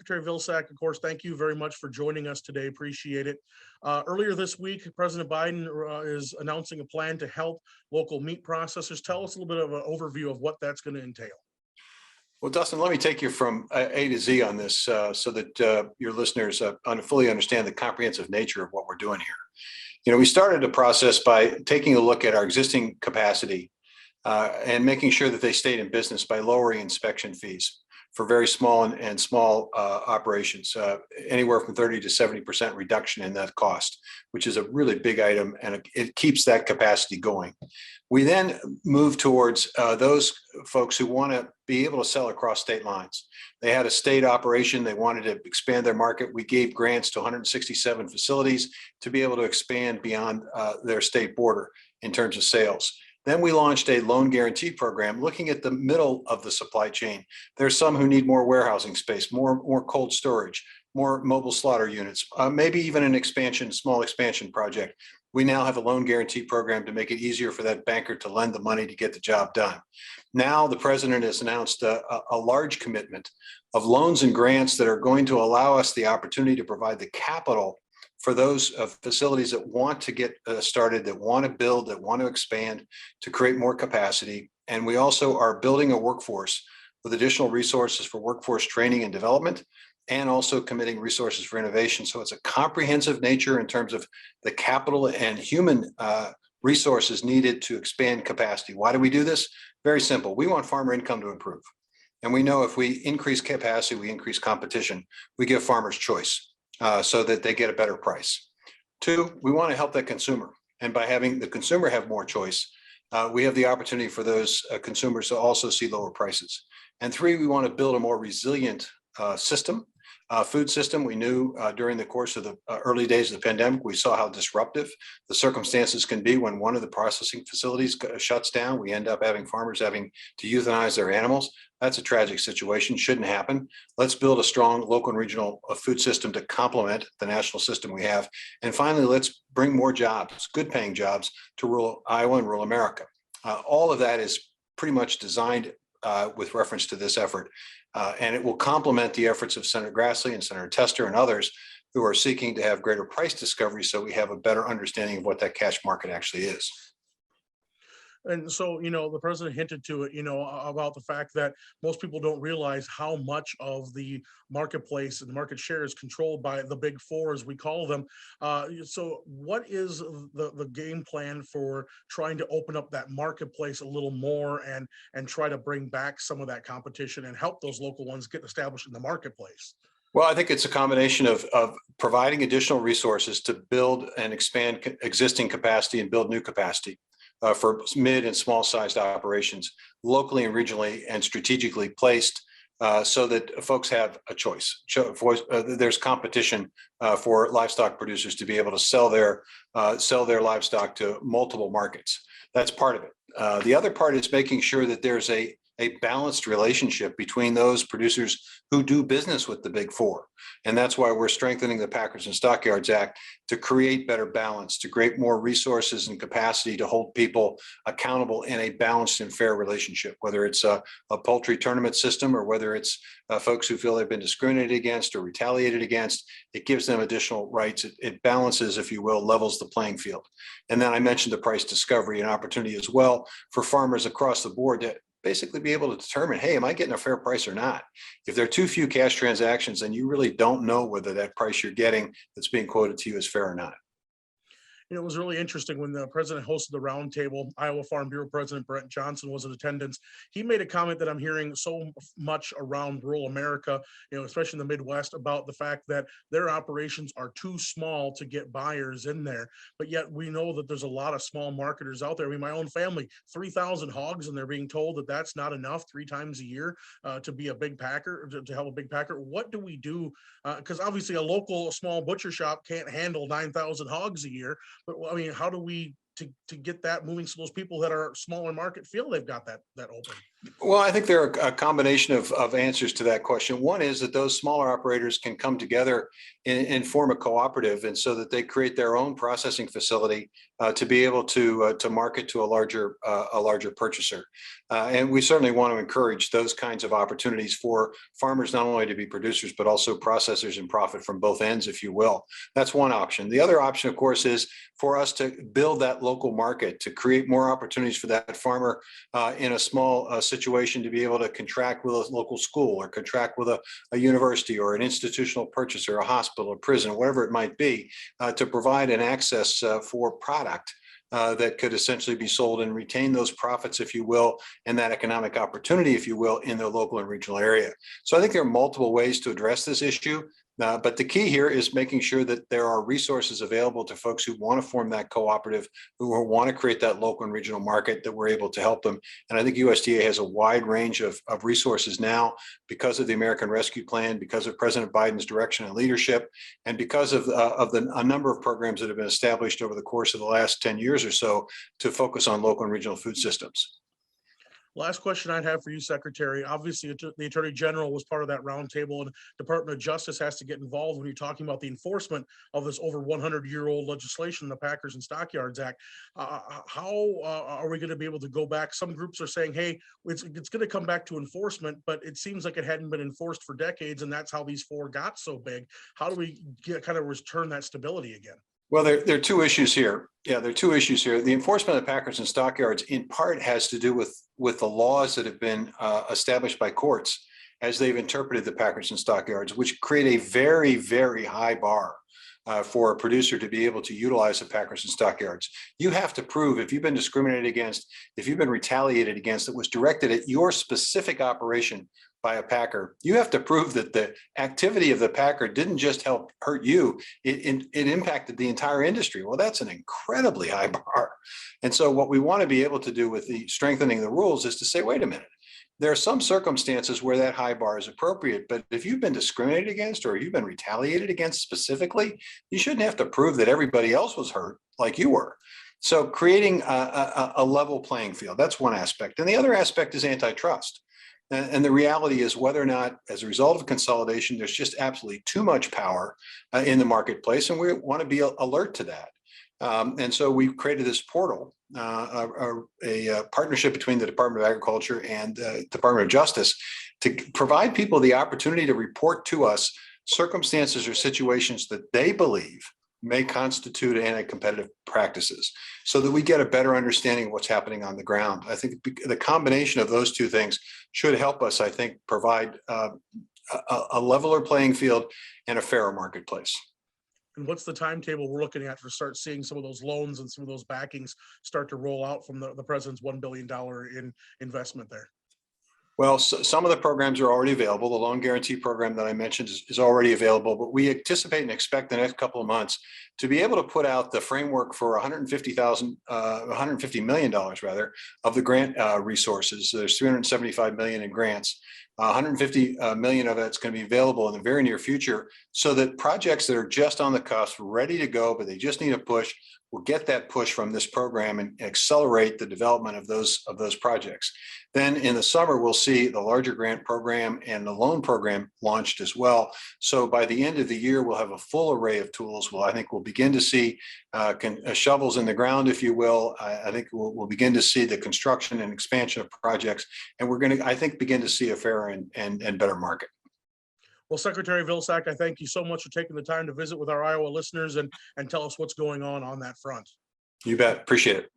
Secretary Vilsack, of course, thank you very much for joining us today. Appreciate it. Earlier this week, President Biden is announcing a plan to help local meat processors. Tell us a little bit of an overview of what that's going to entail. Well, Dustin, let me take you from A to Z on this so that your listeners fully understand the comprehensive nature of what we're doing here. You know, we started the process by taking a look at our existing capacity and making sure that they stayed in business by lowering inspection fees for very small and small operations, anywhere from 30 to 70% reduction in that cost, which is a really big item, and it keeps that capacity going. We then move towards those folks who want to be able to sell across state lines. They had a state operation, they wanted to expand their market. We gave grants to 167 facilities to be able to expand beyond their state border in terms of sales. Then we launched a loan guarantee program looking at the middle of the supply chain. There's some who need more warehousing space, more cold storage, more mobile slaughter units, maybe even an small expansion project. We now have a loan guarantee program to make it easier for that banker to lend the money to get the job done. Now the president has announced a large commitment of loans and grants that are going to allow us the opportunity to provide the capital for those facilities that want to get started, that want to build, that want to expand, to create more capacity. And we also are building a workforce with additional resources for workforce training and development, and also committing resources for innovation. So it's a comprehensive nature in terms of the capital and human resources needed to expand capacity. Why do we do this? Very simple. We want farmer income to improve. And we know if we increase capacity, we increase competition, we give farmers choice. So that they get a better price. Two, we want to help that consumer. And by having the consumer have more choice, we have the opportunity for those consumers to also see lower prices. And three, we want to build a more resilient food system. We knew during the course of the early days of the pandemic, we saw how disruptive the circumstances can be when one of the processing facilities shuts down. We end up having farmers having to euthanize their animals. That's a tragic situation, shouldn't happen. Let's build a strong local and regional food system to complement the national system we have. And finally, let's bring more jobs, good paying jobs, to rural Iowa and rural America. All of that is pretty much designed with reference to this effort. And it will complement the efforts of Senator Grassley and Senator Tester and others who are seeking to have greater price discovery so we have a better understanding of what that cash market actually is. And so, the president hinted to it, about the fact that most people don't realize how much of the marketplace and the market share is controlled by the big four, as we call them. So what is the game plan for trying to open up that marketplace a little more and try to bring back some of that competition and help those local ones get established in the marketplace? Well, I think it's a combination of providing additional resources to build and expand existing capacity and build new capacity. For mid and small sized operations, locally and regionally and strategically placed, so that folks have a choice. There's competition for livestock producers to be able to sell their livestock to multiple markets. That's part of it. The other part is making sure that there's a balanced relationship between those producers who do business with the big four. And that's why we're strengthening the Packers and Stockyards Act to create better balance, to create more resources and capacity to hold people accountable in a balanced and fair relationship, whether it's a poultry tournament system or whether it's folks who feel they've been discriminated against or retaliated against. It gives them additional rights. It balances, if you will, levels the playing field. And then I mentioned the price discovery and opportunity as well for farmers across the board to basically be able to determine, hey, am I getting a fair price or not? If there are too few cash transactions, then you really don't know whether that price you're getting that's being quoted to you is fair or not. It was really interesting when the president hosted the roundtable. Iowa Farm Bureau President Brent Johnson was in attendance. He made a comment that I'm hearing so much around rural America, especially in the Midwest, about the fact that their operations are too small to get buyers in there. But yet we know that there's a lot of small marketers out there. I mean, my own family, 3,000 hogs, and they're being told that that's not enough 3 times a year to be a big packer, to help a big packer. What do we do? Because obviously a local small butcher shop can't handle 9,000 hogs a year. But I mean, how do we to get that moving so those people that are smaller market feel they've got that open? Well, I think there are a combination of answers to that question. One is that those smaller operators can come together and form a cooperative, and so that they create their own processing facility to be able to market to a larger purchaser. And we certainly want to encourage those kinds of opportunities for farmers not only to be producers but also processors and profit from both ends, if you will. That's one option. The other option, of course, is for us to build that local market, to create more opportunities for that farmer in a small situation to be able to contract with a local school or contract with a university or an institutional purchaser, a hospital, a prison, whatever it might be, to provide an access for product that could essentially be sold and retain those profits, if you will, and that economic opportunity, if you will, in the local and regional area. So I think there are multiple ways to address this issue. But the key here is making sure that there are resources available to folks who want to form that cooperative, who want to create that local and regional market, that we're able to help them. And I think USDA has a wide range of resources now because of the American Rescue Plan, because of President Biden's direction and leadership, and because of a number of programs that have been established over the course of the last 10 years or so to focus on local and regional food systems. Last question I'd have for you, Secretary. Obviously, the Attorney General was part of that roundtable, and Department of Justice has to get involved when you're talking about the enforcement of this over 100-year-old legislation, the Packers and Stockyards Act. How are we going to be able to go back? Some groups are saying, hey, it's going to come back to enforcement, but it seems like it hadn't been enforced for decades, and that's how these four got so big. How do we kind of return that stability again? Well, there are two issues here. Yeah, there are two issues here. The enforcement of Packers and Stockyards in part has to do with the laws that have been established by courts as they've interpreted the Packers and Stockyards, which create a very, very high bar for a producer to be able to utilize the Packers and Stockyards. You have to prove, if you've been discriminated against, if you've been retaliated against, that was directed at your specific operation by a Packer, you have to prove that the activity of the Packer didn't just help hurt you, it impacted the entire industry. Well, that's an incredibly high bar. And so what we want to be able to do with the strengthening the rules is to say, wait a minute, there are some circumstances where that high bar is appropriate, but if you've been discriminated against or you've been retaliated against specifically, you shouldn't have to prove that everybody else was hurt like you were. So creating a level playing field, that's one aspect. And the other aspect is antitrust. And the reality is whether or not, as a result of consolidation, there's just absolutely too much power in the marketplace, and we want to be alert to that. And so we've created this portal, a partnership between the Department of Agriculture and the Department of Justice to provide people the opportunity to report to us circumstances or situations that they believe may constitute anti-competitive practices, so that we get a better understanding of what's happening on the ground. I think the combination of those two things should help us, I think, provide a leveler playing field and a fairer marketplace. And what's the timetable we're looking at to start seeing some of those loans and some of those backings start to roll out from the president's $1 billion in investment there? Well, so some of the programs are already available. The loan guarantee program that I mentioned is already available, but we anticipate and expect the next couple of months to be able to put out the framework for $150 million rather of the grant resources. There's $375 million in grants. 150 million of that's going to be available in the very near future, so that projects that are just on the cusp, ready to go, but they just need a push, will get that push from this program and accelerate the development of those projects. Then in the summer, we'll see the larger grant program and the loan program launched as well. So by the end of the year, we'll have a full array of tools. Well, I think we'll begin to see shovels in the ground, if you will. I think we'll begin to see the construction and expansion of projects, and we're going to, I think, begin to see a fairer and better market. Well, Secretary Vilsack, I thank you so much for taking the time to visit with our Iowa listeners and tell us what's going on that front. You bet. Appreciate it.